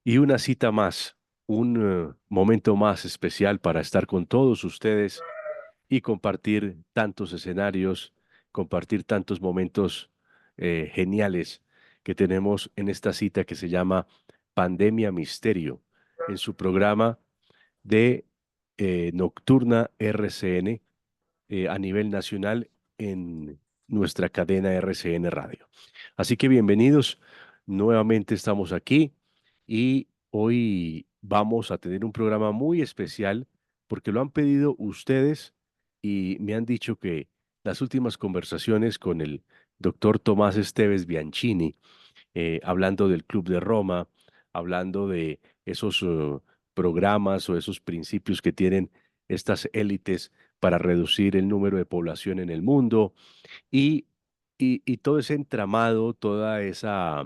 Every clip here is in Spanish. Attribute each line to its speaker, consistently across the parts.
Speaker 1: Y una cita más, un momento más especial para estar con todos ustedes y compartir tantos escenarios, compartir tantos momentos geniales que tenemos en esta cita que se llama Pandemia Misterio, en su programa de Nocturna RCN a nivel nacional en nuestra cadena RCN Radio. Así que bienvenidos, nuevamente estamos aquí y hoy vamos a tener un programa muy especial porque lo han pedido ustedes y me han dicho que las últimas conversaciones con el doctor Tomás Esteves Bianchini, hablando del Club de Roma, hablando de esos programas o esos principios que tienen estas élites para reducir el número de población en el mundo y, y todo ese entramado, toda esa,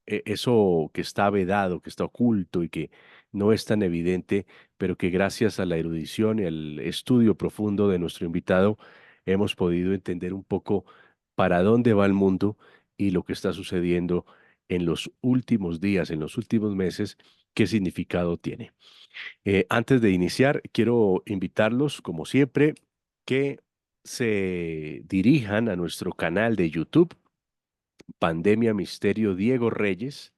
Speaker 1: eso que está vedado, que está oculto y que no es tan evidente, pero que gracias a la erudición y al estudio profundo de nuestro invitado hemos podido entender un poco para dónde va el mundo y lo que está sucediendo en los últimos días, en los últimos meses, qué significado tiene. Antes de iniciar, quiero invitarlos, como siempre, que se dirijan a nuestro canal de YouTube, Pandemia Misterio Diego Reyes.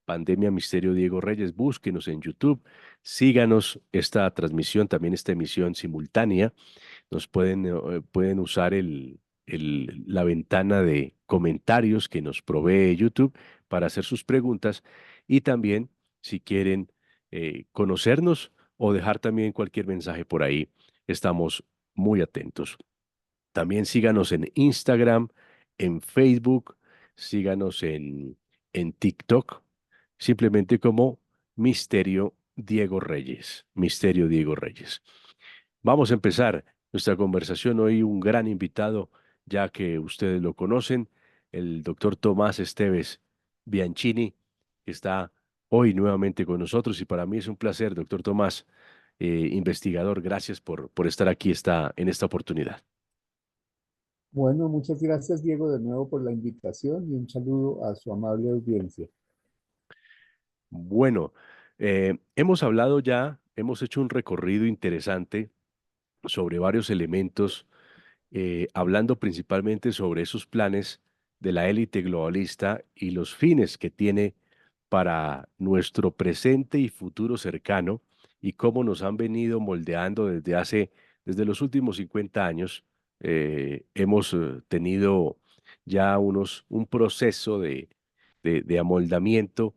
Speaker 1: Pandemia Misterio Diego Reyes, búsquenos en YouTube, síganos esta transmisión, también esta emisión simultánea. Nos pueden usar la ventana de comentarios que nos provee YouTube para hacer sus preguntas y también si quieren conocernos o dejar también cualquier mensaje por ahí, estamos muy atentos. También síganos en Instagram, en Facebook, síganos en TikTok, simplemente como Misterio Diego Reyes. Misterio Diego Reyes. Vamos a empezar nuestra conversación hoy. Un gran invitado, ya que ustedes lo conocen, el doctor Tomás Esteves Bianchini, que está hoy nuevamente con nosotros y para mí es un placer, doctor Tomás, investigador. Gracias por estar aquí en esta oportunidad.
Speaker 2: Bueno, muchas gracias Diego de nuevo por la invitación y un saludo a su amable audiencia.
Speaker 1: Bueno, hemos hablado ya, hemos hecho un recorrido interesante sobre varios elementos, hablando principalmente sobre esos planes de la élite globalista y los fines que tiene para nuestro presente y futuro cercano y cómo nos han venido moldeando desde los últimos 50 años. Hemos tenido ya un proceso de amoldamiento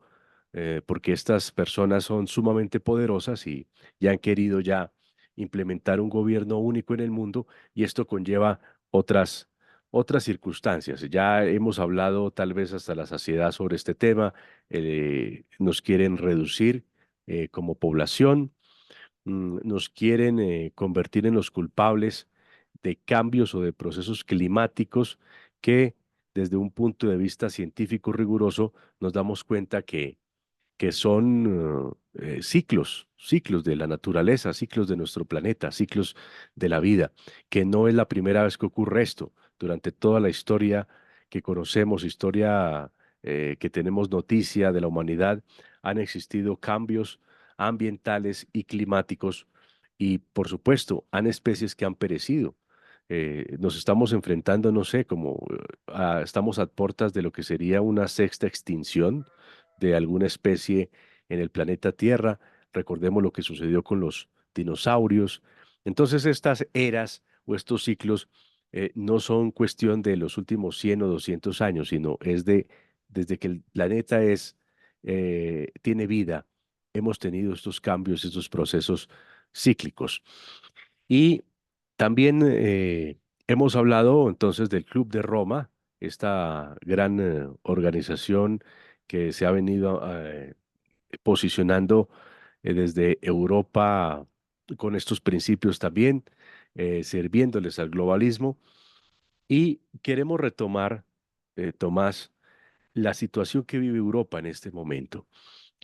Speaker 1: porque estas personas son sumamente poderosas y han querido ya implementar un gobierno único en el mundo y esto conlleva otras, otras circunstancias. Ya hemos hablado tal vez hasta la saciedad sobre este tema. Nos quieren reducir como población, nos quieren convertir en los culpables de cambios o de procesos climáticos que desde un punto de vista científico riguroso nos damos cuenta que son ciclos de la naturaleza, ciclos de nuestro planeta, ciclos de la vida, que no es la primera vez que ocurre esto. Durante toda la historia que conocemos, historia que tenemos noticia de la humanidad, han existido cambios ambientales y climáticos y, por supuesto, han especies que han perecido. Nos estamos enfrentando, no sé, estamos a puertas de lo que sería una sexta extinción de alguna especie en el planeta Tierra. Recordemos lo que sucedió con los dinosaurios. Entonces, estas eras o estos ciclos no son cuestión de los últimos 100 o 200 años, sino desde que el planeta tiene vida, hemos tenido estos cambios, estos procesos cíclicos. Y también hemos hablado entonces del Club de Roma, esta gran organización que se ha venido posicionando desde Europa con estos principios también, sirviéndoles al globalismo. Y queremos retomar, Tomás, la situación que vive Europa en este momento,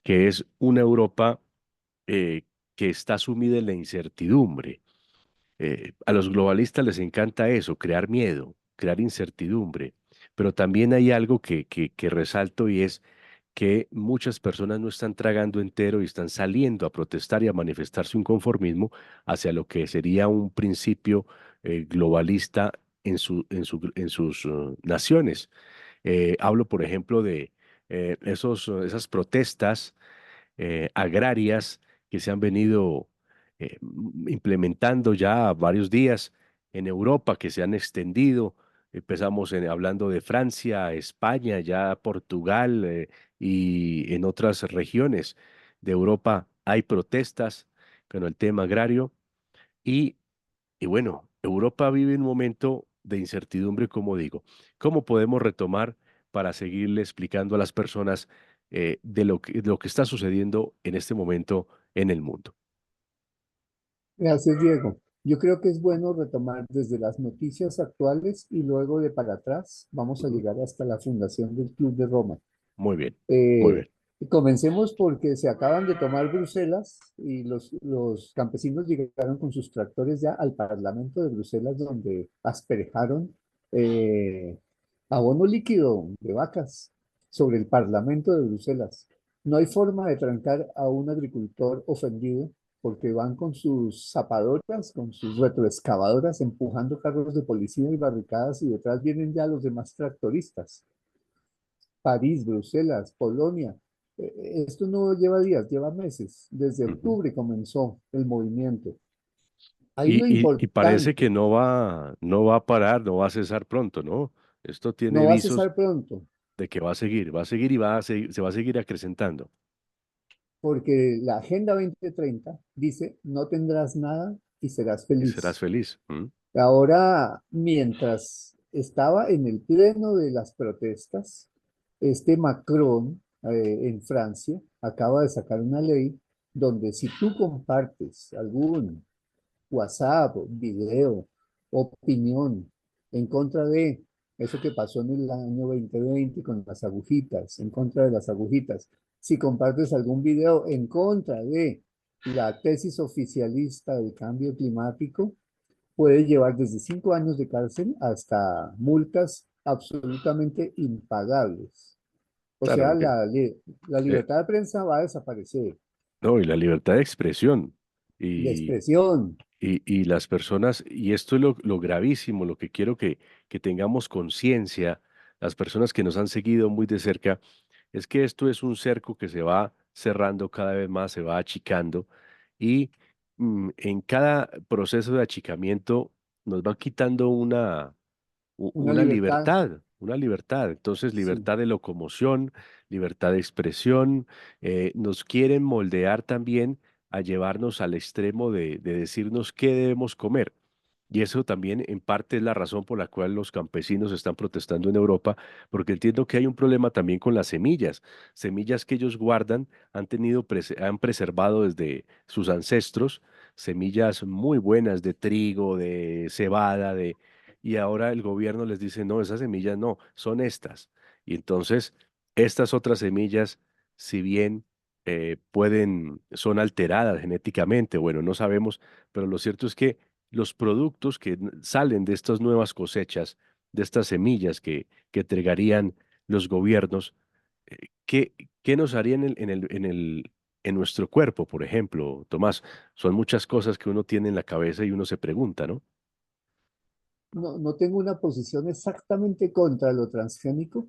Speaker 1: que es una Europa eh, que está sumida en la incertidumbre. A los globalistas les encanta eso, crear miedo, crear incertidumbre, pero también hay algo que resalto y es que muchas personas no están tragando entero y están saliendo a protestar y a manifestar su inconformismo hacia lo que sería un principio globalista en sus naciones. Hablo, por ejemplo, de esas protestas agrarias que se han venido implementando ya varios días en Europa, que se han extendido. Empezamos hablando de Francia, España, ya Portugal y en otras regiones de Europa hay protestas con el tema agrario y y bueno, Europa vive un momento de incertidumbre, como digo. ¿Cómo podemos retomar para seguirle explicando a las personas de lo que está sucediendo en este momento en el mundo?
Speaker 2: Gracias, Diego. Yo creo que es bueno retomar desde las noticias actuales y luego de para atrás vamos a
Speaker 1: Ujú.
Speaker 2: llegar hasta la fundación del Club de Roma.
Speaker 1: Muy bien, muy
Speaker 2: Eh,
Speaker 1: bien.
Speaker 2: Comencemos porque se acaban de tomar Bruselas y los campesinos llegaron con sus tractores ya al Parlamento de Bruselas donde asperejaron eh, abono líquido de vacas sobre el Parlamento de Bruselas. No hay forma de trancar a un agricultor ofendido porque van con sus zapadoras, con sus retroexcavadoras, empujando carros de policía y barricadas y detrás vienen ya los demás tractoristas. París, Bruselas, Polonia. Esto no lleva días, lleva meses. Desde
Speaker 1: Ujú.
Speaker 2: octubre comenzó el movimiento. Ahí lo
Speaker 1: Y parece que
Speaker 2: importante,
Speaker 1: no va a parar, no va a cesar pronto, ¿no? Esto tiene
Speaker 2: no va a
Speaker 1: visos
Speaker 2: cesar pronto,
Speaker 1: de que va a seguir y se va a seguir acrecentando.
Speaker 2: porque la Agenda 2030 dice, no tendrás nada y serás
Speaker 1: Y serás
Speaker 2: feliz.
Speaker 1: feliz. ¿Mm?
Speaker 2: Ahora, mientras estaba en el pleno de las protestas, este Macron en Francia acaba de sacar una ley donde si tú compartes algún WhatsApp, video, opinión en contra de eso que pasó en el año 2020 con las agujitas, en contra de las agujitas. Si compartes algún video en contra de la tesis oficialista del cambio climático, puede llevar desde 5 años de cárcel hasta multas absolutamente impagables. O
Speaker 1: Claro,
Speaker 2: sea,
Speaker 1: porque
Speaker 2: la
Speaker 1: eh,
Speaker 2: libertad de prensa va a desaparecer,
Speaker 1: no, y la libertad de expresión.
Speaker 2: de
Speaker 1: Y,
Speaker 2: expresión.
Speaker 1: y las personas, y esto es lo gravísimo, lo que quiero que tengamos conciencia, las personas que nos han seguido muy de cerca, es que esto es un cerco que se va cerrando cada vez más, se va achicando, y en cada proceso de achicamiento nos va quitando
Speaker 2: Una libertad,
Speaker 1: una libertad. Entonces,
Speaker 2: sí.
Speaker 1: libertad de locomoción, libertad de expresión, nos quieren moldear también a llevarnos al extremo de decirnos qué debemos comer. Y eso también en parte es la razón por la cual los campesinos están protestando en Europa, porque entiendo que hay un problema también con las semillas, semillas que ellos guardan, han preservado desde sus ancestros, semillas muy buenas de trigo, de cebada, y ahora el gobierno les dice, no, esas semillas no, son estas. Y entonces, estas otras semillas, si bien son alteradas genéticamente, bueno, no sabemos, pero lo cierto es que los productos que salen de estas nuevas cosechas, de estas semillas que entregarían los gobiernos, ¿qué, qué nos harían en nuestro cuerpo, por ejemplo, Tomás? Son muchas cosas que uno tiene en la cabeza y uno se pregunta, ¿no?
Speaker 2: No, no tengo una posición exactamente contra lo transgénico,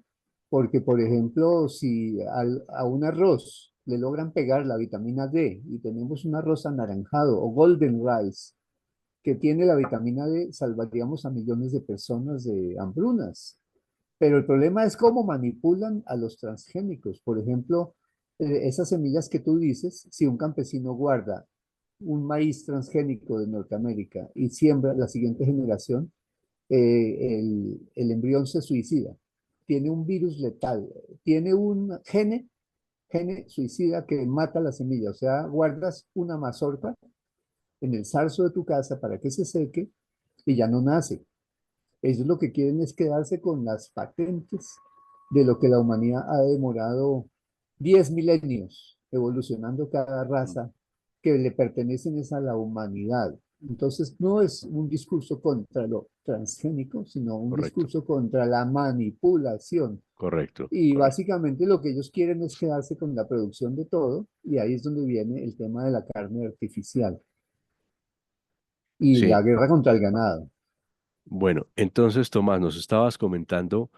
Speaker 2: porque, por ejemplo, si a un arroz le logran pegar la vitamina D y tenemos un arroz anaranjado o golden rice que tiene la vitamina D, salvaríamos a millones de personas de hambrunas. Pero el problema es cómo manipulan a los transgénicos. Por ejemplo, esas semillas que tú dices, si un campesino guarda un maíz transgénico de Norteamérica y siembra la siguiente generación, el embrión se suicida. Tiene un virus letal, tiene un gene suicida que mata la semilla. O sea, guardas una mazorca en el zarzo de tu casa para que se seque y ya no nace. Ellos lo que quieren es quedarse con las patentes de lo que la humanidad ha demorado 10 milenios evolucionando cada
Speaker 1: Mm.
Speaker 2: raza que le pertenecen es a la humanidad. Entonces, no es un discurso contra lo transgénico, sino un
Speaker 1: Correcto,
Speaker 2: discurso contra la manipulación.
Speaker 1: correcto,
Speaker 2: Y
Speaker 1: correcto.
Speaker 2: básicamente lo que ellos quieren es quedarse con la producción de todo, y ahí es donde viene el tema de la carne artificial y
Speaker 1: Sí.
Speaker 2: la guerra contra el ganado.
Speaker 1: Bueno, entonces, Tomás, nos estabas comentando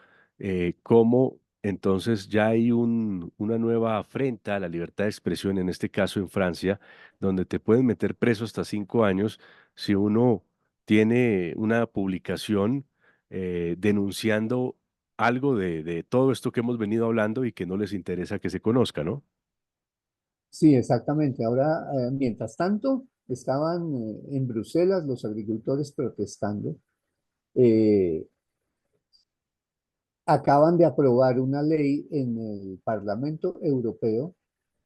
Speaker 1: cómo entonces ya hay una nueva afrenta a la libertad de expresión, en este caso en Francia, donde te pueden meter preso hasta 5 años si uno tiene una publicación denunciando algo de todo esto que hemos venido hablando y que no les interesa que se conozca, ¿no?
Speaker 2: Sí, exactamente. Ahora, mientras tanto, estaban en Bruselas los agricultores protestando. Eh, Acaban de aprobar una ley en el Parlamento Europeo,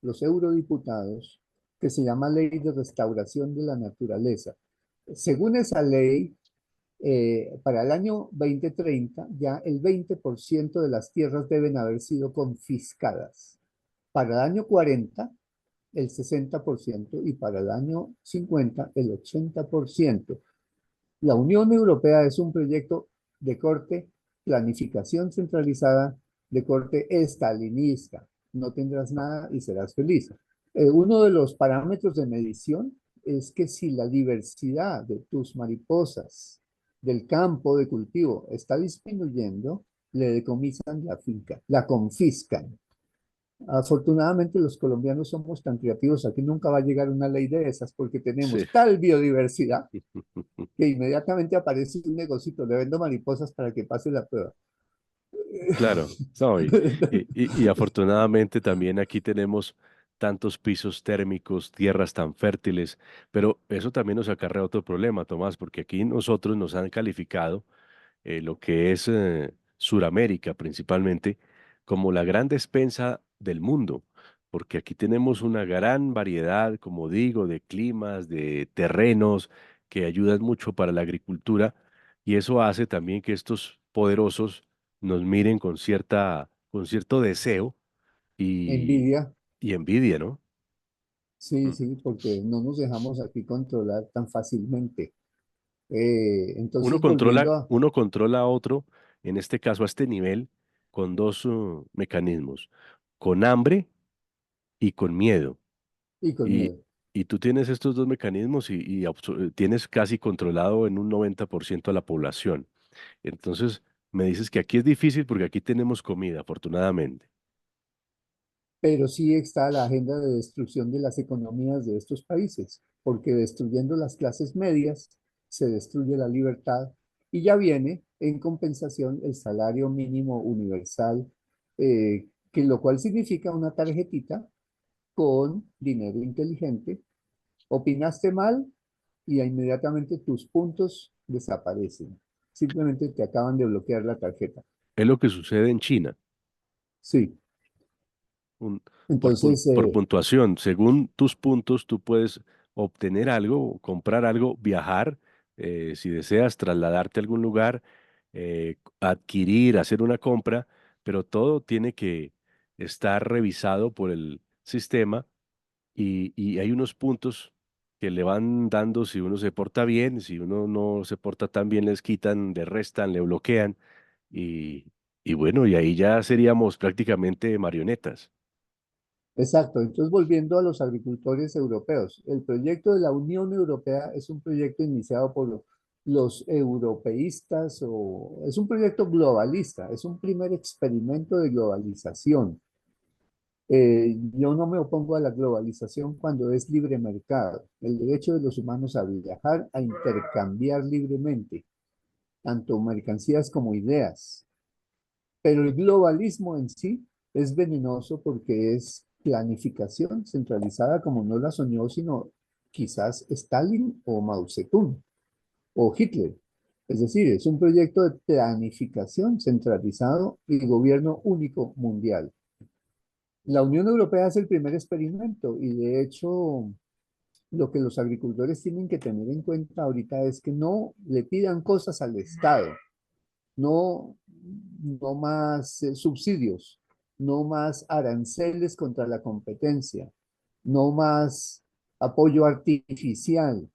Speaker 2: los eurodiputados, que se llama Ley de Restauración de la Naturaleza. Según esa ley, para el año 2030 ya el 20% de las tierras deben haber sido confiscadas. Para el año 40 el 60% y para el año 50 el 80%. La Unión Europea es un proyecto de corte planificación centralizada, de corte estalinista. No tendrás nada y serás feliz. Uno de los parámetros de medición es que si la diversidad de tus mariposas del campo de cultivo está disminuyendo, le decomisan la finca, la confiscan. Afortunadamente los colombianos somos tan creativos, aquí nunca va a llegar una ley de esas porque
Speaker 1: Sí.
Speaker 2: tenemos tal biodiversidad que inmediatamente aparece un negocito, le vendo mariposas para que pase la prueba.
Speaker 1: Claro, no, y afortunadamente también aquí tenemos tantos pisos térmicos, tierras tan fértiles, pero eso también nos acarrea otro problema, Tomás, porque aquí nosotros nos han calificado lo que es Suramérica principalmente como la gran despensa del mundo, porque aquí tenemos una gran variedad, como digo, de climas, de terrenos que ayudan mucho para la agricultura y eso hace también que estos poderosos nos miren con cierto deseo y,
Speaker 2: Envidia,
Speaker 1: y envidia, ¿no?
Speaker 2: sí,
Speaker 1: Mm.
Speaker 2: sí, porque no nos dejamos aquí controlar tan fácilmente. Entonces, volviendo a,
Speaker 1: Uno controla a otro, en este caso a este nivel, con dos mecanismos, con hambre y con miedo.
Speaker 2: y con
Speaker 1: Y,
Speaker 2: miedo.
Speaker 1: y tú tienes estos dos mecanismos y tienes casi controlado en un 90% a la población. Entonces, me dices que aquí es difícil porque aquí tenemos comida, afortunadamente.
Speaker 2: Pero sí está la agenda de destrucción de las economías de estos países, porque destruyendo las clases medias se destruye la libertad y ya viene en compensación el salario mínimo universal, que lo cual significa una tarjetita con dinero inteligente. Opinaste mal y inmediatamente tus puntos desaparecen. Simplemente te acaban de bloquear la tarjeta.
Speaker 1: Es lo que sucede en China.
Speaker 2: Sí,
Speaker 1: un-
Speaker 2: entonces,
Speaker 1: por puntuación. Según tus puntos, tú puedes obtener algo, comprar algo, viajar, si deseas trasladarte a algún lugar, adquirir, hacer una compra, pero todo tiene que estar revisado por el sistema y hay unos puntos que le van dando si uno se porta bien, si uno no se porta tan bien, les quitan, le restan, le bloquean y, y bueno, y ahí ya seríamos prácticamente marionetas.
Speaker 2: exacto. Entonces, volviendo a los agricultores europeos, el proyecto de la Unión Europea es un proyecto iniciado por los europeístas o es un proyecto globalista, es un primer experimento de globalización. Yo no me opongo a la globalización cuando es libre mercado, el derecho de los humanos a viajar, a intercambiar libremente, tanto mercancías como ideas. Pero el globalismo en sí es venenoso porque es planificación centralizada como no la soñó, sino quizás Stalin o Mao Zedong o Hitler. Es decir, es un proyecto de planificación centralizado y gobierno único mundial. La Unión Europea es el primer experimento y de hecho lo que los agricultores tienen que tener en cuenta ahorita es que no le pidan cosas al Estado, no, no más subsidios, no más aranceles contra la competencia, no más apoyo artificial.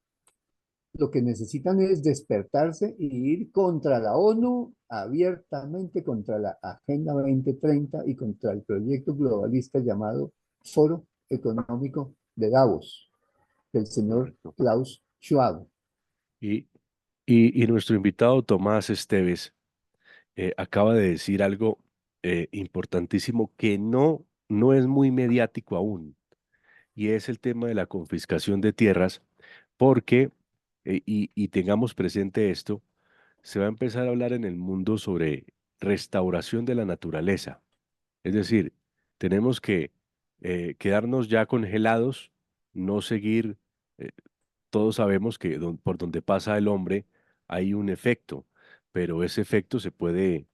Speaker 2: lo que necesitan es despertarse y ir contra la ONU, abiertamente contra la Agenda 2030 y contra el proyecto globalista llamado Foro Económico de Davos, del señor
Speaker 1: Correcto.
Speaker 2: Klaus Schwab.
Speaker 1: Y, y nuestro invitado Tomás Esteves acaba de decir algo importantísimo que no es muy mediático aún, y es el tema de la confiscación de tierras, porque, y tengamos presente esto, se va a empezar a hablar en el mundo sobre restauración de la naturaleza. Es decir, tenemos que quedarnos ya congelados, no seguir, eh, todos sabemos que por donde pasa el hombre hay un efecto, pero ese efecto se puede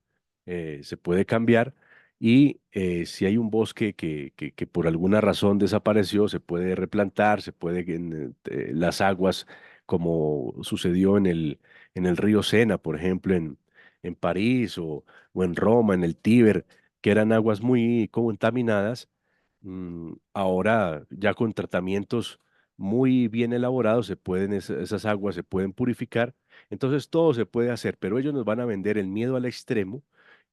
Speaker 1: cambiar y si hay un bosque que por alguna razón desapareció, se puede replantar, se puede las aguas, como sucedió en el río Sena, por ejemplo, en París o en Roma, en el Tíber, que eran aguas muy contaminadas, ahora ya con tratamientos muy bien elaborados se pueden, esas aguas se pueden purificar, entonces todo se puede hacer, pero ellos nos van a vender el miedo al extremo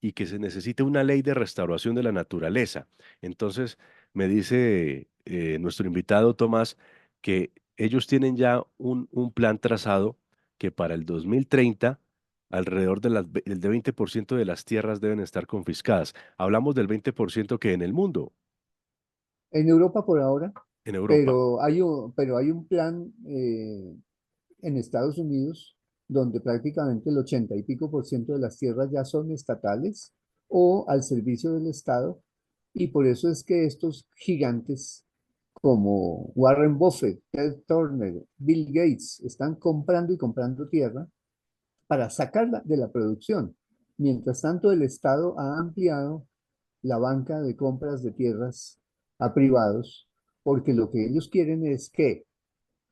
Speaker 1: y que se necesite una ley de restauración de la naturaleza. Entonces, me dice nuestro invitado Tomás que ellos tienen ya un plan trazado que para el 2030 alrededor del de 20% de las tierras deben estar confiscadas. Hablamos del 20% que en el mundo,
Speaker 2: En Europa por ahora,
Speaker 1: en Europa.
Speaker 2: pero hay un plan en Estados Unidos donde prácticamente el 80 y pico por ciento de las tierras ya son estatales o al servicio del Estado, y por eso es que estos gigantes como Warren Buffett, Ted Turner, Bill Gates están comprando y comprando tierra para sacarla de la producción. Mientras tanto, el Estado ha ampliado la banca de compras de tierras a privados, porque lo que ellos quieren es que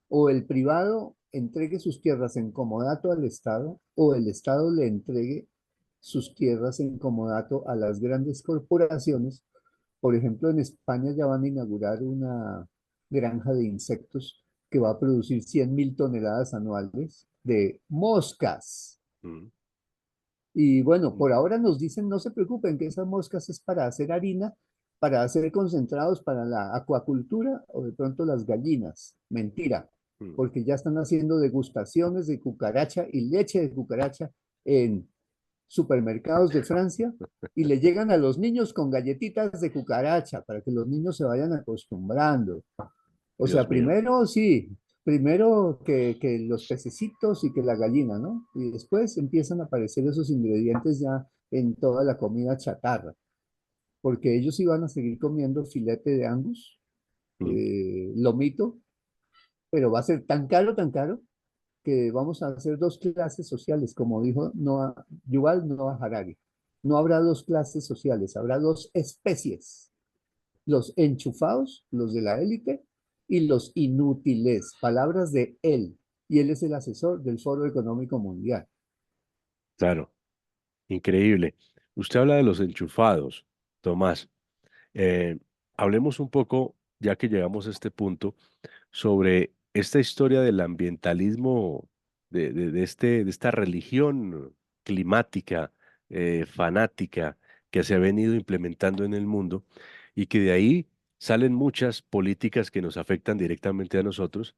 Speaker 2: o el privado entregue sus tierras en comodato al Estado, o el Estado le entregue sus tierras en comodato a las grandes corporaciones. Por ejemplo, en España ya van a inaugurar una granja de insectos que va a producir 100.000 toneladas anuales de moscas.
Speaker 1: Mm,
Speaker 2: Y bueno,
Speaker 1: mm,
Speaker 2: por ahora nos dicen, no se preocupen, que esas moscas es para hacer harina, para hacer concentrados para la acuacultura o de pronto las gallinas. Mentira,
Speaker 1: mm.
Speaker 2: porque ya están haciendo degustaciones de cucaracha y leche de cucaracha en supermercados de Francia y le llegan a los niños con galletitas de cucaracha para que los niños se vayan acostumbrando. O sea,
Speaker 1: Dios mío,
Speaker 2: primero sí, primero que los pececitos y que la gallina, ¿no? Y después empiezan a aparecer esos ingredientes ya en toda la comida chatarra, porque ellos iban a seguir comiendo filete de Angus,
Speaker 1: mm,
Speaker 2: lomito, pero va a ser tan caro, que vamos a hacer dos clases sociales, como dijo Yuval Noah Harari. No habrá dos clases sociales, habrá dos especies: los enchufados, los de la élite, y los inútiles, palabras de él. Y él es el asesor del Foro Económico Mundial.
Speaker 1: claro, increíble. Usted habla de los enchufados, Tomás. Eh, hablemos un poco, ya que llegamos a este punto, sobre esta historia del ambientalismo, de esta religión climática, fanática, que se ha venido implementando en el mundo y que de ahí salen muchas políticas que nos afectan directamente a nosotros.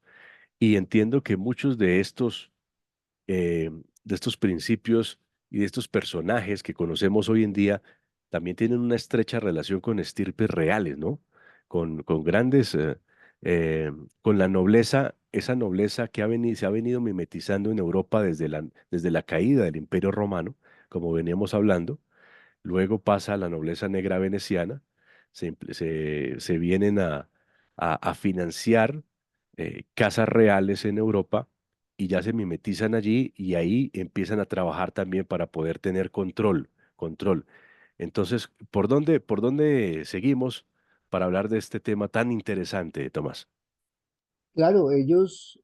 Speaker 1: Y entiendo que muchos de estos principios y de estos personajes que conocemos hoy en día también tienen una estrecha relación con estirpes reales, ¿no? Con grandes, con la nobleza, esa nobleza que se ha venido mimetizando en Europa desde la caída del Imperio Romano, como veníamos hablando. Luego pasa a la nobleza negra veneciana, se vienen a financiar casas reales en Europa y ya se mimetizan allí y ahí empiezan a trabajar también para poder tener control. Entonces, por dónde seguimos para hablar de este tema tan interesante, Tomás?
Speaker 2: Claro, ellos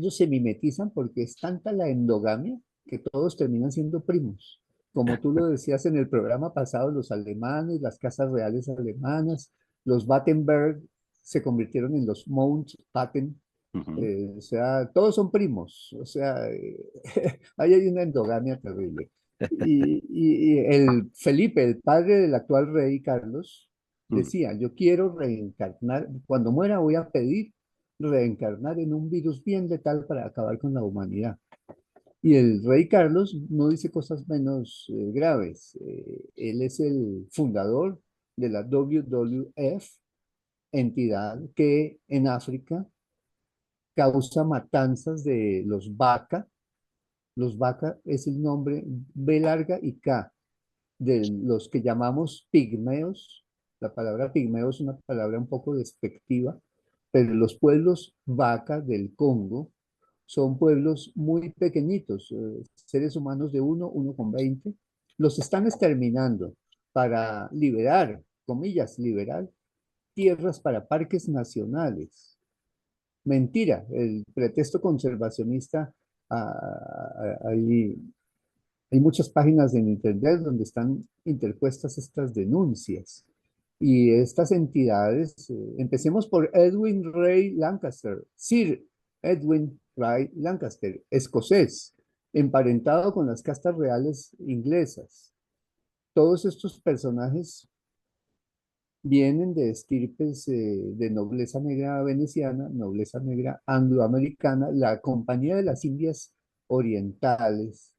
Speaker 2: se mimetizan porque es tanta la endogamia que todos terminan siendo primos. Como tú lo decías en el programa pasado, los alemanes, las casas reales alemanas, los Battenberg se convirtieron en los Mountbatten,
Speaker 1: Ujú.
Speaker 2: O sea, todos son primos, o sea, ahí hay una endogamia terrible. Y el Felipe, el padre del actual rey Carlos,
Speaker 1: Mm.
Speaker 2: decía, yo quiero reencarnar, cuando muera voy a pedir reencarnar en un virus bien letal para acabar con la humanidad. Y el rey Carlos no dice cosas menos graves. Él es el fundador de la WWF, entidad que en África causa matanzas de los Baka. Los Baka es el nombre B larga y K de los que llamamos pigmeos. La palabra pigmeo es una palabra un poco despectiva, pero los pueblos Baka del Congo son pueblos muy pequeñitos, seres humanos de 1,20. Los están exterminando para liberar, comillas, liberar tierras para parques nacionales. Mentira, el pretexto conservacionista, hay, hay muchas páginas en internet donde están interpuestas estas denuncias. Y estas entidades, empecemos por Edwin Ray Lancaster, Sir Edwin Ray Lancaster, escocés, emparentado con las castas reales inglesas. Todos estos personajes vienen de estirpes de nobleza negra veneciana, nobleza negra angloamericana, la Compañía de las Indias Orientales,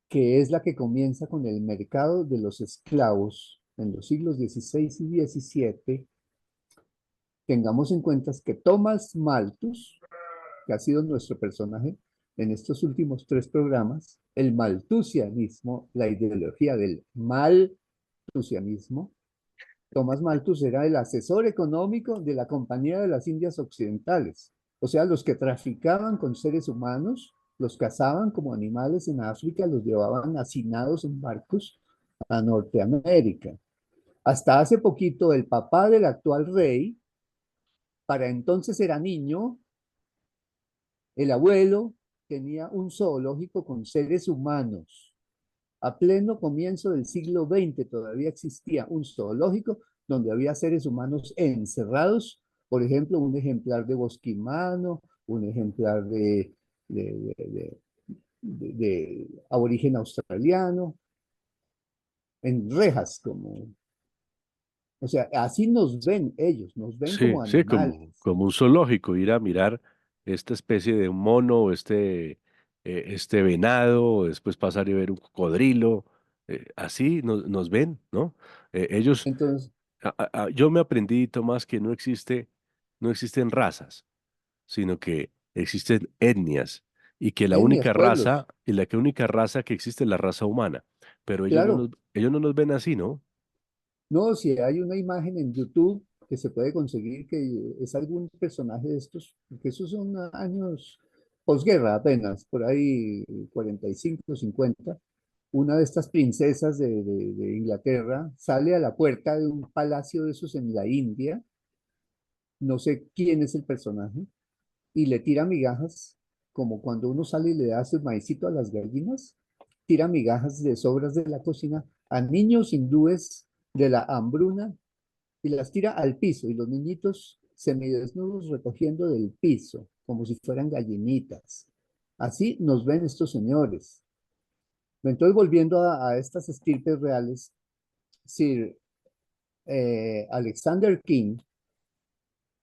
Speaker 2: que es la que comienza con el mercado de los esclavos en los siglos XVI y XVII. Tengamos en cuenta que Thomas Malthus, que ha sido nuestro personaje en estos últimos tres programas, el malthusianismo, la ideología del malthusianismo. Tomás Malthus era el asesor económico de la Compañía de las Indias Occidentales, o sea, los que traficaban con seres humanos, los cazaban como animales en África, los llevaban hacinados en barcos a Norteamérica. Hasta hace poquito, el papá del actual rey, para entonces era niño, el abuelo tenía un zoológico con seres humanos. A pleno comienzo del siglo XX todavía existía un zoológico donde había seres humanos encerrados, por ejemplo, un ejemplar de bosquimano, un ejemplar de, de- de aborigen australiano, en rejas, o sea, así nos ven ellos, nos ven
Speaker 1: Sí,
Speaker 2: como
Speaker 1: sí,
Speaker 2: animales.
Speaker 1: como un zoológico, ir a mirar esta especie de un mono, o este venado, o después pasar y ver un cocodrilo, así nos ven, ¿no? Ellos,
Speaker 2: Entonces,
Speaker 1: yo me aprendí, Tomás, que no existen razas, sino que existen etnias,
Speaker 2: etnias, pueblos,
Speaker 1: y la que única raza que existe es la raza humana, pero
Speaker 2: claro.
Speaker 1: ellos no nos ven así, ¿no?
Speaker 2: No, si hay una imagen en YouTube que se puede conseguir que es algún personaje de estos, porque esos son años posguerra apenas, por ahí 45, 50. Una de estas princesas de Inglaterra sale a la puerta de un palacio de esos en la India, no sé quién es el personaje, y le tira migajas, como cuando uno sale y le da su maicito a las gallinas, tira migajas de sobras de la cocina a niños hindúes de la hambruna y las tira al piso y los niñitos semidesnudos recogiendo del piso, como si fueran gallinitas. Así nos ven estos señores. Entonces, volviendo a estas estirpes reales, Sir Alexander King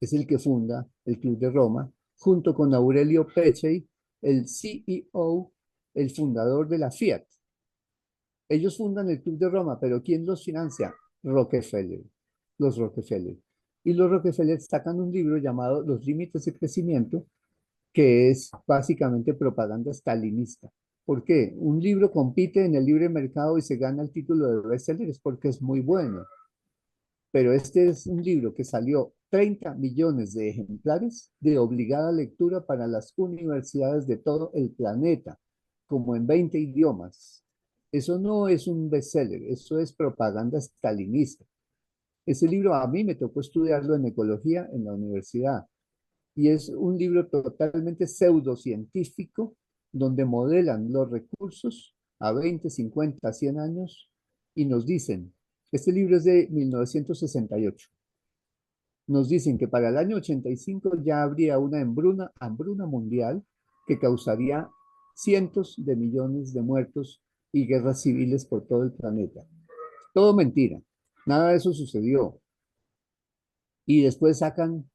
Speaker 2: es el que funda el Club de Roma, junto con Aurelio Peccei, el CEO, el fundador de la Fiat. Ellos fundan el Club de Roma, pero ¿quién los financia? Rockefeller, los Rockefeller. Y los Rockefeller sacan un libro llamado Los Límites de Crecimiento, que es básicamente propaganda stalinista. ¿Por qué? Un libro compite en el libre mercado y se gana el título de bestseller es porque es muy bueno. Pero este es un libro que salió 30 millones de ejemplares de obligada lectura para las universidades de todo el planeta, como en 20 idiomas. Eso no es un bestseller, eso es propaganda stalinista. Ese libro a mí me tocó estudiarlo en ecología en la universidad y es un libro totalmente pseudocientífico donde modelan los recursos a 20, 50, 100 años y nos dicen, este libro es de 1968, nos dicen que para el año 85 ya habría una hambruna mundial que causaría cientos de millones de muertos y guerras civiles por todo el planeta. Todo mentira. Nada de eso sucedió. Y después sacan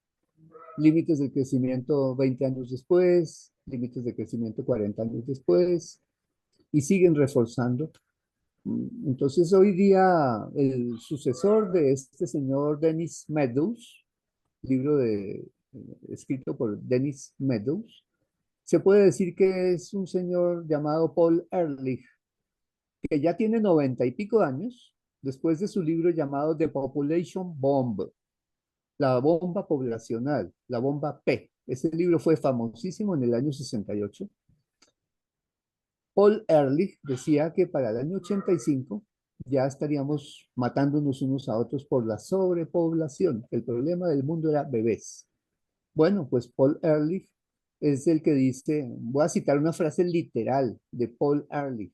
Speaker 2: límites de crecimiento 20 años después, límites de crecimiento 40 años después, y siguen reforzando. Entonces, hoy día, el sucesor de este señor Dennis Meadows, escrito por Dennis Meadows, se puede decir que es un señor llamado Paul Ehrlich, que ya tiene 90 y pico de años, después de su libro llamado The Population Bomb, la bomba poblacional, la bomba P. Ese libro fue famosísimo en el año 68. Paul Ehrlich decía que para el año 85 ya estaríamos matándonos unos a otros por la sobrepoblación. El problema del mundo era bebés. Bueno, pues Paul Ehrlich es el que dice, voy a citar una frase literal de Paul Ehrlich: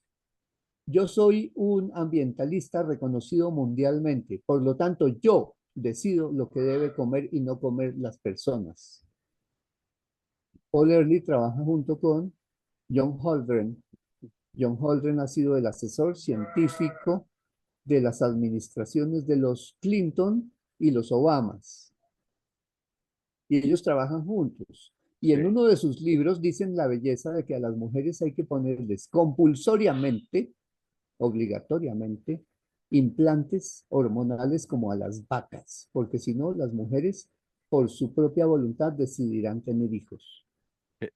Speaker 2: yo soy un ambientalista reconocido mundialmente, por lo tanto yo decido lo que debe comer y no comer las personas. Paul Ehrlich trabaja junto con John Holdren. John Holdren ha sido el asesor científico de las administraciones de los Clinton y los Obamas. Y ellos trabajan juntos. Y en
Speaker 1: Sí.
Speaker 2: uno de sus libros dicen la belleza de que a las mujeres hay que ponerles compulsoriamente, obligatoriamente, implantes hormonales como a las vacas, porque si no, las mujeres por su propia voluntad decidirán tener hijos.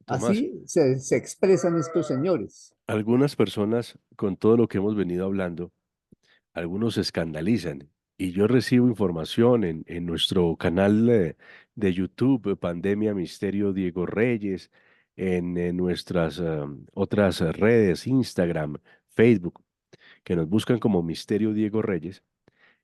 Speaker 1: Tomás,
Speaker 2: Así se expresan estos señores.
Speaker 1: algunas personas, con todo lo que hemos venido hablando, algunos se escandalizan. Y yo recibo información en nuestro canal de YouTube, Pandemia Misterio Diego Reyes, en nuestras otras redes, Instagram, Facebook, que nos buscan como Misterio Diego Reyes,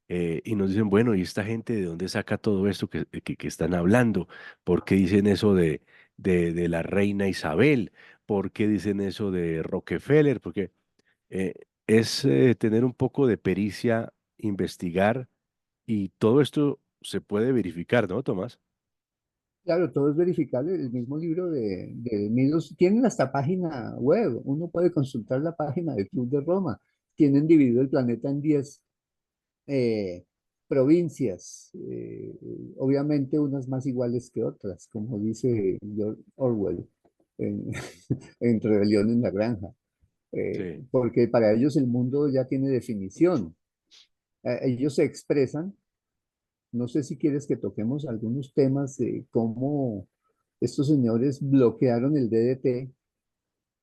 Speaker 1: y nos dicen, bueno, ¿y esta gente de dónde saca todo esto que están hablando? ¿Por qué dicen eso de la reina Isabel? ¿Por qué dicen eso de Rockefeller? Porque eh, es tener un poco de pericia, investigar, y todo esto se puede verificar, ¿no, Tomás?
Speaker 2: Claro, todo es verificable. El mismo libro de Midos tienen hasta página web. Uno puede consultar la página del Club de Roma. Tienen dividido el planeta en 10 eh, provincias, obviamente unas más iguales que otras, como dice George Orwell en, en Rebelión en la Granja,
Speaker 1: Sí,
Speaker 2: porque para ellos el mundo ya tiene definición. Ellos se expresan. No sé si quieres que toquemos algunos temas de cómo estos señores bloquearon el DDT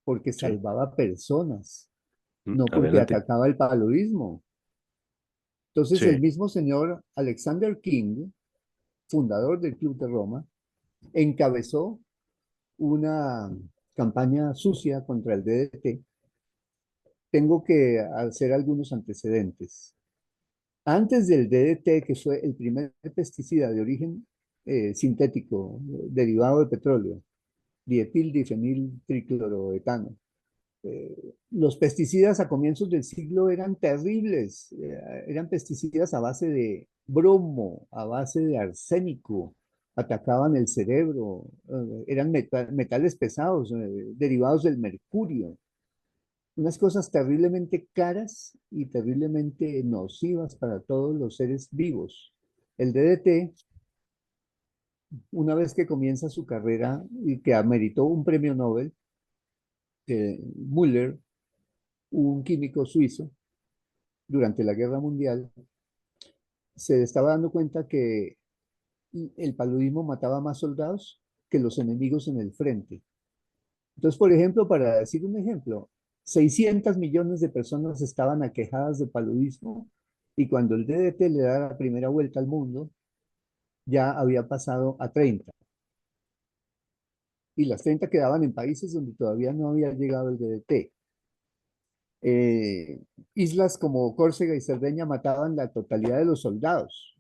Speaker 2: porque
Speaker 1: sí.
Speaker 2: salvaba personas, no porque
Speaker 1: Adelante.
Speaker 2: atacaba el paludismo. Entonces, el
Speaker 1: Sí,
Speaker 2: mismo señor Alexander King, fundador del Club de Roma, encabezó una campaña sucia contra el DDT. Tengo que hacer algunos antecedentes. Antes del DDT, que fue el primer pesticida de origen sintético derivado de petróleo, dietil-difenil-tricloroetano, los pesticidas a comienzos del siglo eran terribles, eran pesticidas a base de bromo, a base de arsénico, atacaban el cerebro, eran metales pesados, derivados del mercurio, unas cosas terriblemente caras y terriblemente nocivas para todos los seres vivos. El DDT, una vez que comienza su carrera y que ameritó un premio Nobel, Müller, un químico suizo, durante la Guerra Mundial, se estaba dando cuenta que el paludismo mataba más soldados que los enemigos en el frente. Entonces, por ejemplo, para decir un ejemplo, 600 millones de personas estaban aquejadas de paludismo y cuando el DDT le da la primera vuelta al mundo, ya había pasado a 30. Y las 30 quedaban en países donde todavía no había llegado el DDT. Eh, Islas como Córcega y Cerdeña mataban la totalidad de los soldados.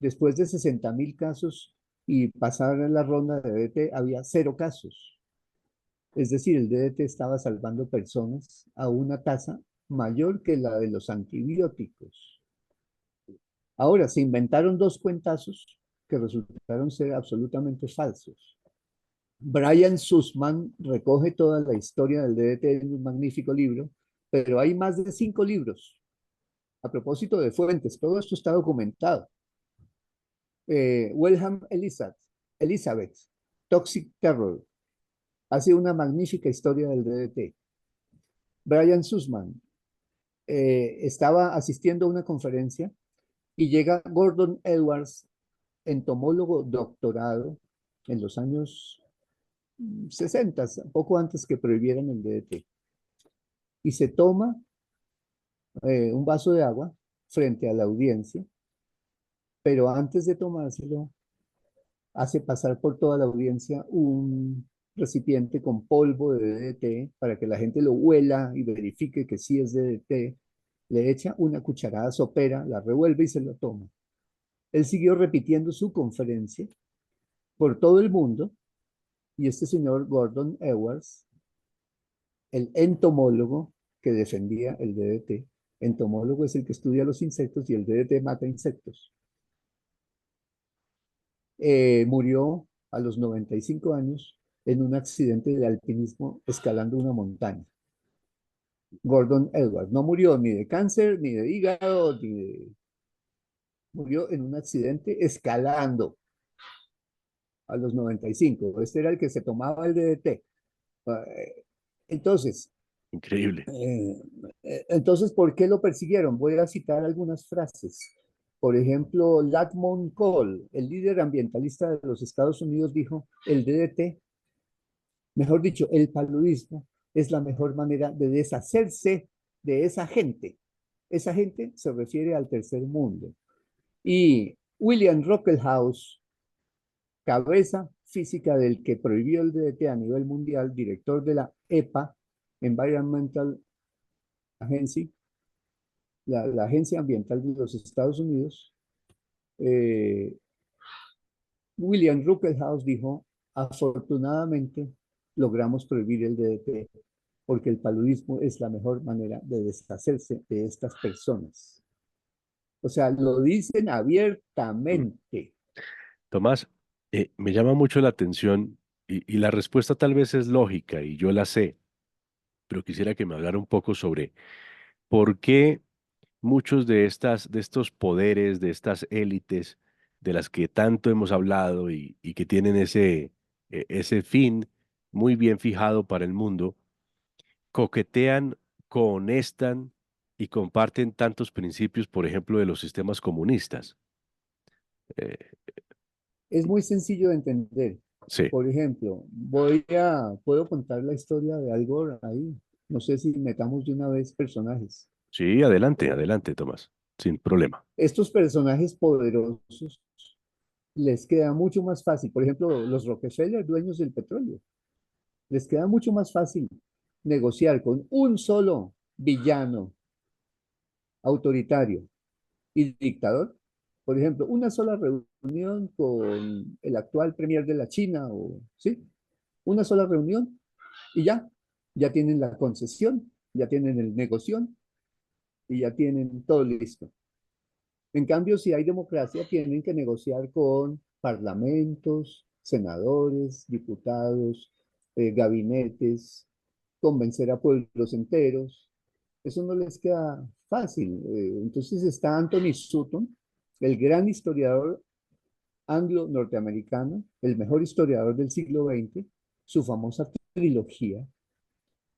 Speaker 2: Después de 60.000 casos y pasar la ronda de DDT, había cero casos. Es decir, el DDT estaba salvando personas a una tasa mayor que la de los antibióticos. Ahora, se inventaron dos cuentazos que resultaron ser absolutamente falsos. Brian Sussman recoge toda la historia del DDT en un magnífico libro, pero hay más de 5 libros. A propósito de fuentes, todo esto está documentado. Wilhelm Elizabeth, Toxic Terror, hace una magnífica historia del DDT. Brian Sussman estaba asistiendo a una conferencia y llega Gordon Edwards, entomólogo doctorado en los años 60, poco antes que prohibieran el DDT, y se toma un vaso de agua frente a la audiencia, pero antes de tomárselo, hace pasar por toda la audiencia un recipiente con polvo de DDT para que la gente lo huela y verifique que sí es DDT. Le echa una cucharada sopera, la revuelve y se lo toma. Él siguió repitiendo su conferencia por todo el mundo y este señor Gordon Edwards, el entomólogo que defendía el DDT, entomólogo es el que estudia los insectos y el DDT mata insectos, murió a los 95 años en un accidente de alpinismo escalando una montaña. Gordon Edwards no murió ni de cáncer, ni de hígado, murió en un accidente escalando a los 95. Este era el que se tomaba el DDT. Entonces,
Speaker 1: Increíble.
Speaker 2: entonces, ¿por qué lo persiguieron? Voy a citar algunas frases. Por ejemplo, Latmon Cole, el líder ambientalista de los Estados Unidos, dijo, el DDT, mejor dicho, el paludismo, es la mejor manera de deshacerse de esa gente. Esa gente se refiere al tercer mundo. Y William Ruckelshaus, cabeza física del que prohibió el DDT a nivel mundial, director de la EPA, Environmental Agency, la Agencia Ambiental de los Estados Unidos, William Ruckelshaus dijo, afortunadamente logramos prohibir el DDT porque el paludismo es la mejor manera de deshacerse de estas personas. O sea, lo dicen
Speaker 1: Mm.
Speaker 2: abiertamente.
Speaker 1: Tomás, me llama mucho la atención y la respuesta tal vez es lógica y yo la sé, pero quisiera que me hablara un poco sobre por qué muchos de estos poderes, de estas élites de las que tanto hemos hablado y que tienen ese fin muy bien fijado para el mundo, coquetean, cohonestan y comparten tantos principios, por ejemplo, de los sistemas comunistas. Eh,
Speaker 2: Es muy sencillo de entender.
Speaker 1: sí,
Speaker 2: Por ejemplo, puedo contar la historia de Al Gore ahí. No sé si metamos de una vez personajes.
Speaker 1: sí, adelante, adelante, Tomás, sin problema.
Speaker 2: Estos personajes poderosos les queda mucho más fácil. Por ejemplo, los Rockefeller, dueños del petróleo, les queda mucho más fácil negociar con un solo villano autoritario y dictador. Por ejemplo, una sola reunión con el actual premier de la China, o sí, una sola reunión y ya tienen la concesión, ya tienen el negocio y ya tienen todo listo. En cambio, si hay democracia, tienen que negociar con parlamentos, senadores, diputados, gabinetes, convencer a pueblos enteros. Eso no les queda fácil. Entonces está Anthony Sutton, el gran historiador anglo-norteamericano, el mejor historiador del siglo XX, su famosa trilogía.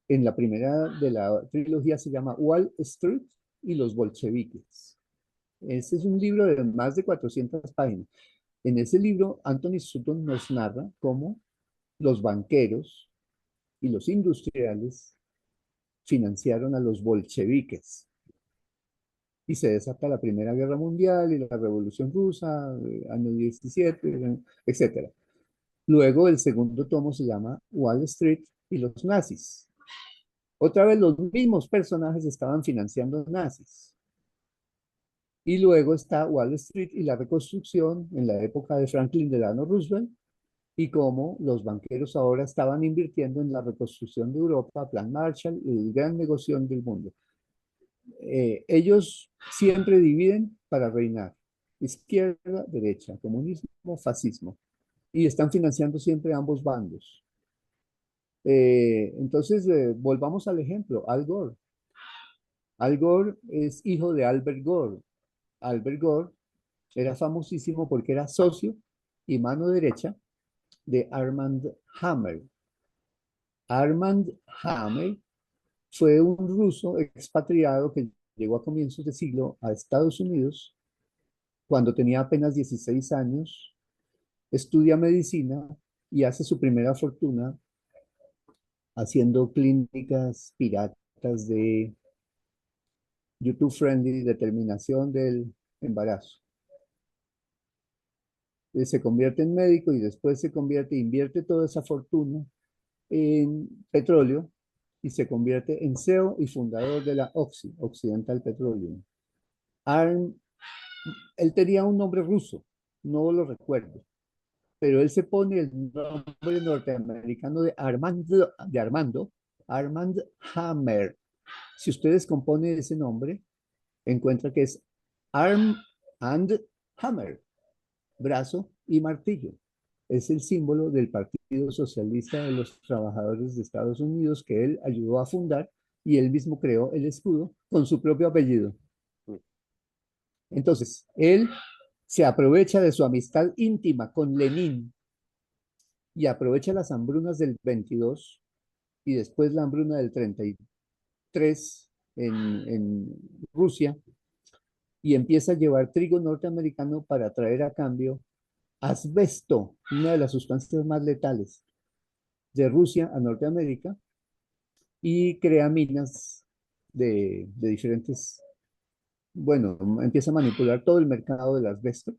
Speaker 2: En la primera de la trilogía se llama Wall Street y los bolcheviques. Ese es un libro de más de 400 páginas. En ese libro, Anthony Sutton nos narra cómo los banqueros y los industriales financiaron a los bolcheviques. Y se desata la Primera Guerra Mundial y la Revolución Rusa, año 17, etc. Luego el segundo tomo se llama Wall Street y los nazis. Otra vez los mismos personajes estaban financiando nazis. Y luego está Wall Street y la reconstrucción en la época de Franklin Delano Roosevelt y cómo los banqueros ahora estaban invirtiendo en la reconstrucción de Europa, Plan Marshall y el gran negocio del mundo. Ellos siempre dividen para reinar. izquierda, derecha, comunismo, fascismo, y están financiando siempre ambos bandos. Entonces, volvamos al ejemplo, Al Gore. Al Gore es hijo de Albert Gore. Albert Gore era famosísimo porque era socio y mano derecha de Armand Hammer. Armand Hammer fue un ruso expatriado que llegó a comienzos de siglo a Estados Unidos cuando tenía apenas 16 años, estudia medicina y hace su primera fortuna haciendo clínicas piratas de YouTube Friendly, determinación del embarazo. Se convierte en médico y después invierte toda esa fortuna en petróleo y se convierte en CEO y fundador de la Oxy, Occidental Petroleum. Arm, él tenía un nombre ruso, no lo recuerdo, pero él se pone el nombre norteamericano de Armand Hammer. Si ustedes componen ese nombre, encuentra que es Arm and Hammer, brazo y martillo. Es el símbolo del Partido Socialista de los Trabajadores de Estados Unidos que él ayudó a fundar y él mismo creó el escudo con su propio apellido. Entonces, él se aprovecha de su amistad íntima con Lenin y aprovecha las hambrunas del 22 y después la hambruna del 33 en Rusia y empieza a llevar trigo norteamericano para traer a cambio asbesto, una de las sustancias más letales de Rusia a Norteamérica, y crea minas de diferentes, bueno, empieza a manipular todo el mercado del asbesto,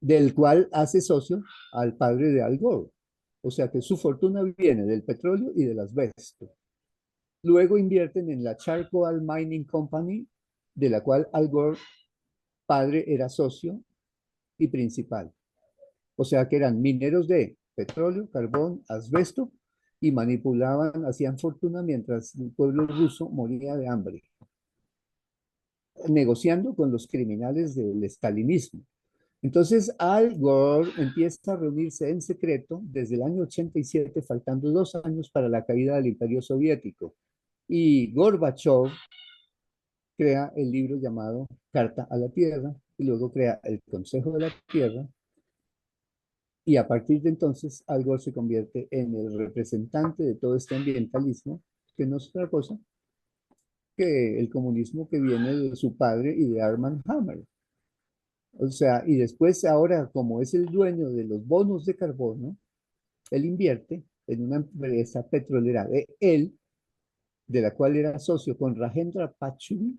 Speaker 2: del cual hace socio al padre de Al Gore. O sea que su fortuna viene del petróleo y del asbesto. Luego invierten en la Charcoal Mining Company, de la cual Al Gore, padre, era socio y principal. O sea que eran mineros de petróleo, carbón, asbesto y manipulaban, hacían fortuna mientras el pueblo ruso moría de hambre, negociando con los criminales del estalinismo. Entonces Al Gore empieza a reunirse en secreto desde el año 87, faltando 2 años para la caída del Imperio Soviético. Y Gorbachev crea el libro llamado Carta a la Tierra y luego crea el Consejo de la Tierra. Y a partir de entonces, Al Gore se convierte en el representante de todo este ambientalismo, que no es otra cosa que el comunismo que viene de su padre y de Armand Hammer. O sea, y después ahora, como es el dueño de los bonos de carbono, él invierte en una empresa petrolera de él, de la cual era socio con Rajendra Pachauri,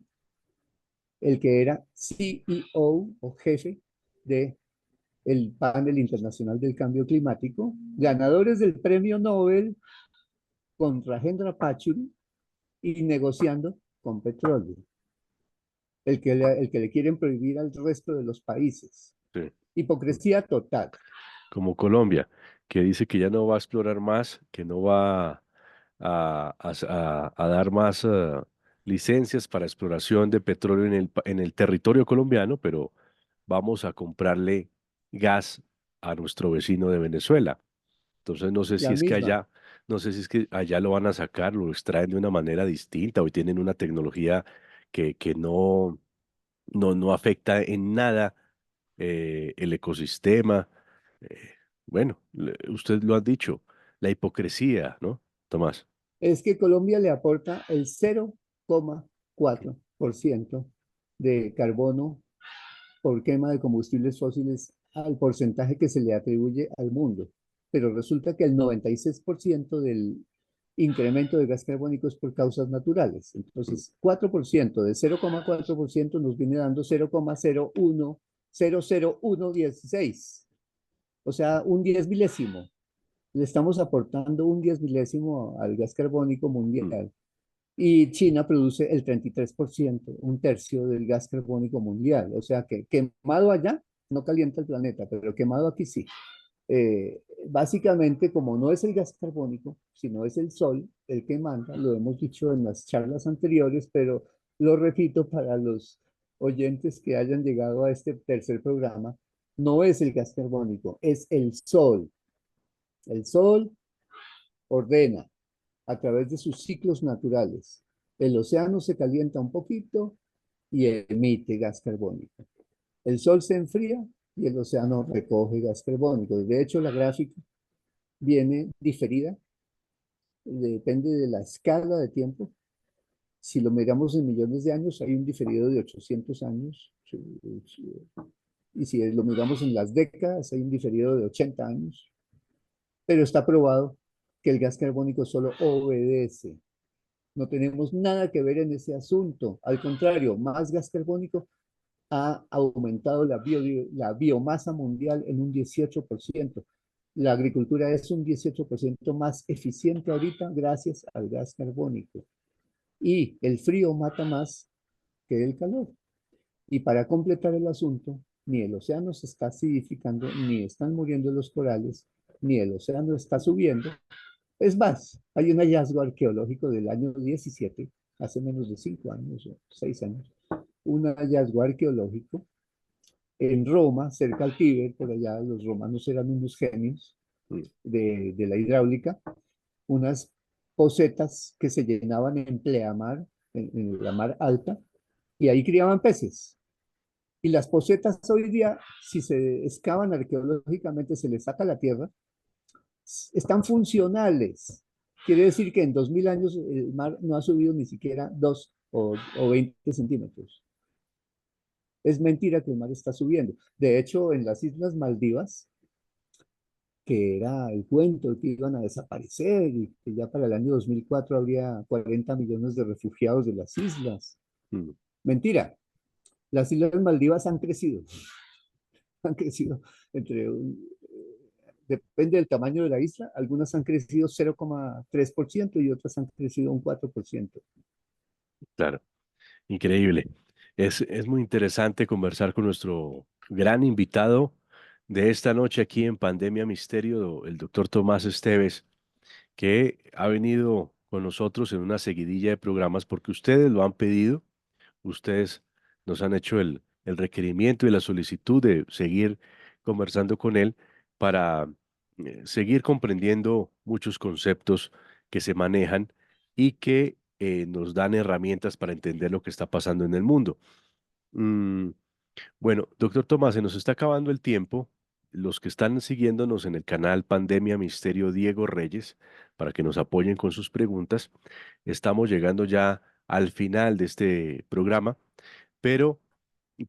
Speaker 2: el que era CEO o jefe de el panel internacional del cambio climático, ganadores del premio Nobel con Rajendra Pachauri y negociando con petróleo, el que le quieren prohibir al resto de los países.
Speaker 1: Sí.
Speaker 2: Hipocresía total.
Speaker 1: Como Colombia, que dice que ya no va a explorar más, que no va a dar más licencias para exploración de petróleo en el territorio colombiano, pero vamos a comprarle gas a nuestro vecino de Venezuela. Entonces no sé si
Speaker 2: La
Speaker 1: es que
Speaker 2: misma.
Speaker 1: allá, no sé si es que allá lo van a sacar, lo extraen de una manera distinta o tienen una tecnología que no afecta en nada el ecosistema. Eh, bueno, usted lo ha dicho, la hipocresía, ¿no, Tomás?
Speaker 2: Es que Colombia le aporta el 0,4% de carbono por quema de combustibles fósiles al porcentaje que se le atribuye al mundo. Pero resulta que el 96% del incremento de gas carbónico es por causas naturales.
Speaker 1: Mm.
Speaker 2: Entonces, 4% de 0,4% nos viene dando 0,0100116. O sea, un 10 milésimo. Le estamos aportando un 10 milésimo al gas carbónico
Speaker 1: Mm.
Speaker 2: mundial. Y China produce el 33%, un tercio del gas carbónico mundial. O sea que quemado allá no calienta el planeta, pero quemado aquí sí. Básicamente, como no es el gas carbónico, sino es el sol el que manda, lo hemos dicho en las charlas anteriores, pero lo repito para los oyentes que hayan llegado a este tercer programa, no es el gas carbónico, es el sol. El sol ordena a través de sus ciclos naturales. El océano se calienta un poquito y emite gas carbónico. El sol se enfría y el océano recoge gas carbónico. De hecho, la gráfica viene diferida, depende de la escala de tiempo. Si lo miramos en millones de años, hay un diferido de 800 años. Y si lo miramos en las décadas, hay un diferido de 80 años. Pero está probado que el gas carbónico solo obedece. No tenemos nada que ver en ese asunto. Al contrario, más gas carbónico ha aumentado la biomasa mundial en un 18%. La agricultura es un 18% más eficiente ahorita gracias al gas carbónico. Y el frío mata más que el calor. Y para completar el asunto, ni el océano se está acidificando, ni están muriendo los corales, ni el océano está subiendo. Es más, hay un hallazgo arqueológico del año 17, hace menos de 5 años o 6 años, un hallazgo arqueológico en Roma, cerca al Tíber, por allá los romanos eran unos genios
Speaker 1: Mm.
Speaker 2: de la hidráulica, unas pocetas que se llenaban en pleamar, en la mar alta, y ahí criaban peces. Y las pocetas hoy día, si se excavan arqueológicamente, se les saca la tierra, están funcionales. Quiere decir que en 2000 años el mar no ha subido ni siquiera 2 o 20 centímetros. Es mentira que el mar está subiendo. De hecho, en las Islas Maldivas, que era el cuento que iban a desaparecer y que ya para el año 2004 habría 40 millones de refugiados de las islas.
Speaker 1: Mm.
Speaker 2: Mentira. Las Islas Maldivas han crecido. Han crecido entre depende del tamaño de la isla, algunas han crecido 0,3% y otras han crecido un 4%.
Speaker 1: Claro, increíble. Es muy interesante conversar con nuestro gran invitado de esta noche aquí en Pandemia Misterio, el doctor Tomás Esteves, que ha venido con nosotros en una seguidilla de programas porque ustedes lo han pedido. Ustedes nos han hecho el requerimiento y la solicitud de seguir conversando con él para seguir comprendiendo muchos conceptos que se manejan y que nos dan herramientas para entender lo que está pasando en el mundo. Mm, bueno, doctor Tomás, se nos está acabando el tiempo. Los que están siguiéndonos en el canal Pandemia Misterio Diego Reyes, para que nos apoyen con sus preguntas, estamos llegando ya al final de este programa, pero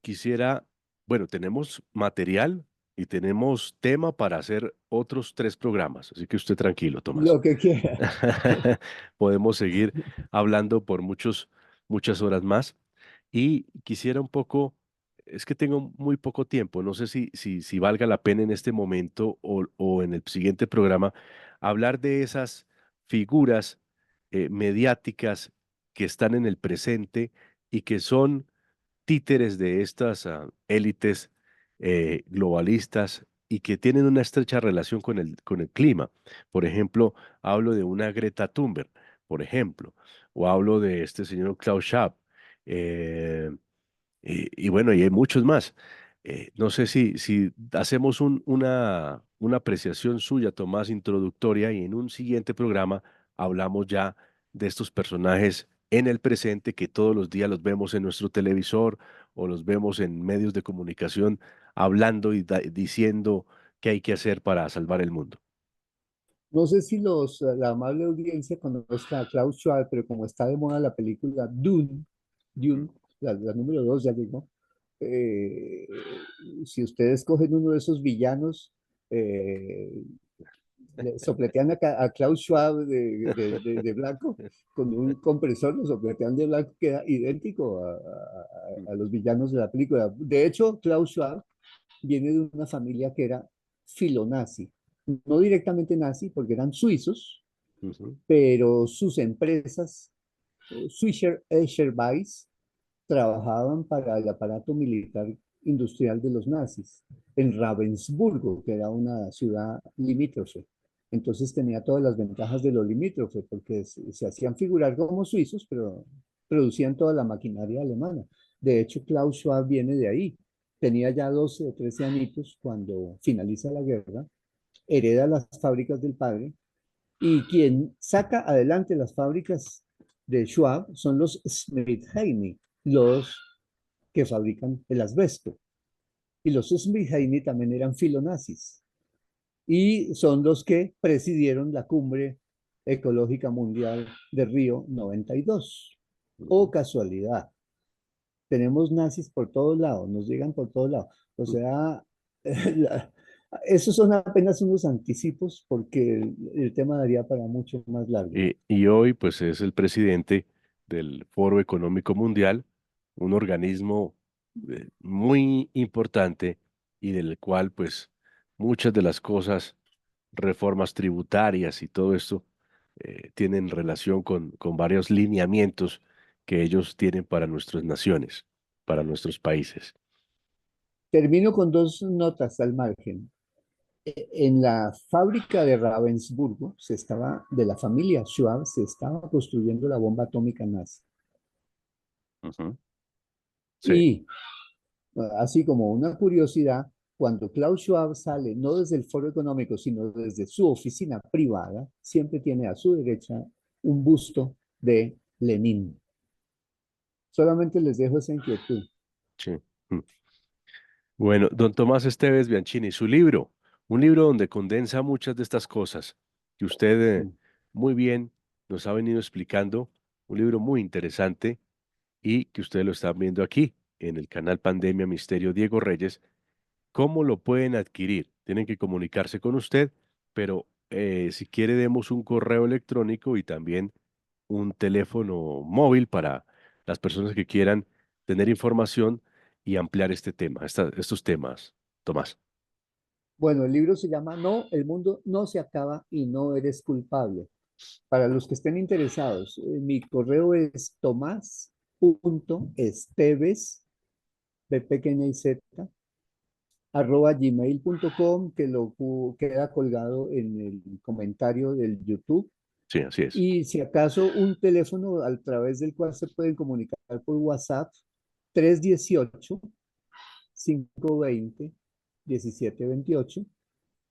Speaker 1: quisiera, bueno, tenemos material y tenemos tema para hacer otros 3 programas, así que usted tranquilo, Tomás.
Speaker 2: Lo que quiera.
Speaker 1: Podemos seguir hablando por muchas horas más y quisiera un poco, es que tengo muy poco tiempo, no sé si valga la pena en este momento o en el siguiente programa hablar de esas figuras mediáticas que están en el presente y que son títeres de estas élites globalistas y que tienen una estrecha relación con el clima. Por ejemplo, hablo de una Greta Thunberg, por ejemplo, o hablo de este señor Klaus Schwab, eh, y bueno, y hay muchos más. No sé si hacemos una apreciación suya, Tomás, introductoria, y en un siguiente programa hablamos ya de estos personajes en el presente que todos los días los vemos en nuestro televisor o los vemos en medios de comunicación hablando y diciendo qué hay que hacer para salvar el mundo.
Speaker 2: No sé si la amable audiencia conozca a Klaus Schwab, pero como está de moda la película Dune, la número 2 ya llegó. eh, si ustedes cogen uno de esos villanos, eh, le sopletean a Klaus Schwab de blanco con un compresor, lo sopletean de blanco, queda idéntico a los villanos de la película. De hecho, Klaus Schwab viene de una familia que era filonazi, no directamente nazi, porque eran suizos,
Speaker 1: Ujú,
Speaker 2: pero sus empresas, Swisher Escher Weiss, trabajaban para el aparato militar industrial de los nazis en Ravensburgo, que era una ciudad limítrofe. Entonces tenía todas las ventajas de lo limítrofe, porque se hacían figurar como suizos, pero producían toda la maquinaria alemana. De hecho, Klaus Schwab viene de ahí. Tenía ya 12 o 13 añitos cuando finaliza la guerra, hereda las fábricas del padre y quien saca adelante las fábricas de Schwab son los Smith-Heine, los que fabrican el asbesto. Y los Smith-Heine también eran filonazis y son los que presidieron la cumbre ecológica mundial de Río 92. Oh,
Speaker 1: Ujú.
Speaker 2: casualidad. Tenemos nazis por todos lados, nos llegan por todos lados. O sea, la- esos son apenas unos anticipos porque el tema daría para mucho más largo.
Speaker 1: Y hoy, pues, es el presidente del Foro Económico Mundial, un organismo muy importante y del cual, pues, muchas de las cosas, reformas tributarias y todo esto, tienen relación con varios lineamientos que ellos tienen para nuestras naciones, para nuestros países.
Speaker 2: Termino con dos notas al margen. En la fábrica de Ravensburgo de la familia Schwab, se estaba construyendo la bomba atómica nazi.
Speaker 1: Ujú. Sí,
Speaker 2: Y así como una curiosidad, cuando Klaus Schwab sale, no desde el Foro Económico, sino desde su oficina privada, siempre tiene a su derecha un busto de Lenin. Solamente les dejo esa inquietud.
Speaker 1: sí. Mm. Bueno, don Tomás Esteves Bianchini, su libro, un libro donde condensa muchas de estas cosas que usted muy bien nos ha venido explicando, un libro muy interesante y que ustedes lo están viendo aquí en el canal Pandemia Misterio Diego Reyes. ¿Cómo lo pueden adquirir? Tienen que comunicarse con usted, pero si quiere demos un correo electrónico y también un teléfono móvil para las personas que quieran tener información y ampliar este tema, estos temas. Tomás.
Speaker 2: Bueno, el libro se llama No, el mundo no se acaba y no eres culpable. Para los que estén interesados, mi correo es tomás.esteves, de pequeña y z, @gmail.com, que queda colgado en el comentario del YouTube.
Speaker 1: Sí, así es.
Speaker 2: Y si acaso un teléfono a través del cual se pueden comunicar por WhatsApp, 318-520-1728,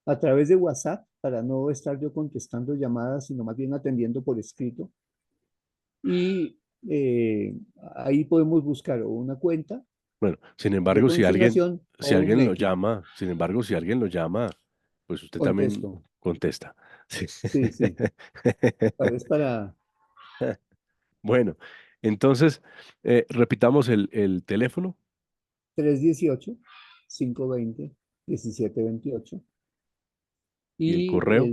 Speaker 2: a través de WhatsApp, para no estar yo contestando llamadas, sino más bien atendiendo por escrito. Y eh, ahí podemos buscar o una cuenta
Speaker 1: Bueno, sin
Speaker 2: de
Speaker 1: embargo,
Speaker 2: consignación
Speaker 1: si
Speaker 2: o un
Speaker 1: alguien lo
Speaker 2: Nequi.
Speaker 1: llama, sin embargo, si alguien lo llama, pues usted también
Speaker 2: Contesto.
Speaker 1: contesta. Sí.
Speaker 2: Sí, sí. Es para
Speaker 1: Bueno, entonces, repitamos el teléfono
Speaker 2: 318-520-1728
Speaker 1: y el
Speaker 2: y
Speaker 1: correo.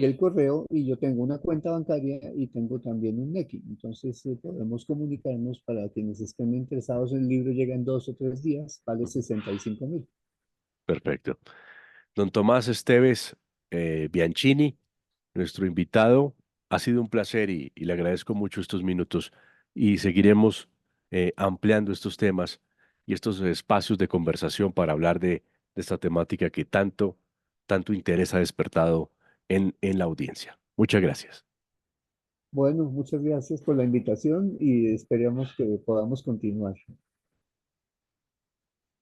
Speaker 2: el correo, y yo tengo una cuenta bancaria y tengo también un Nequi. Entonces podemos comunicarnos para quienes estén interesados. El libro llega en 2 o 3 días, vale
Speaker 1: Ujú.
Speaker 2: 65.000.
Speaker 1: Perfecto. Don Tomás Esteves Bianchini, nuestro invitado, ha sido un placer y le agradezco mucho estos minutos y seguiremos ampliando estos temas y estos espacios de conversación para hablar de esta temática que tanto interés ha despertado en la audiencia. Muchas gracias.
Speaker 2: Bueno, muchas gracias por la invitación y esperemos que podamos continuar.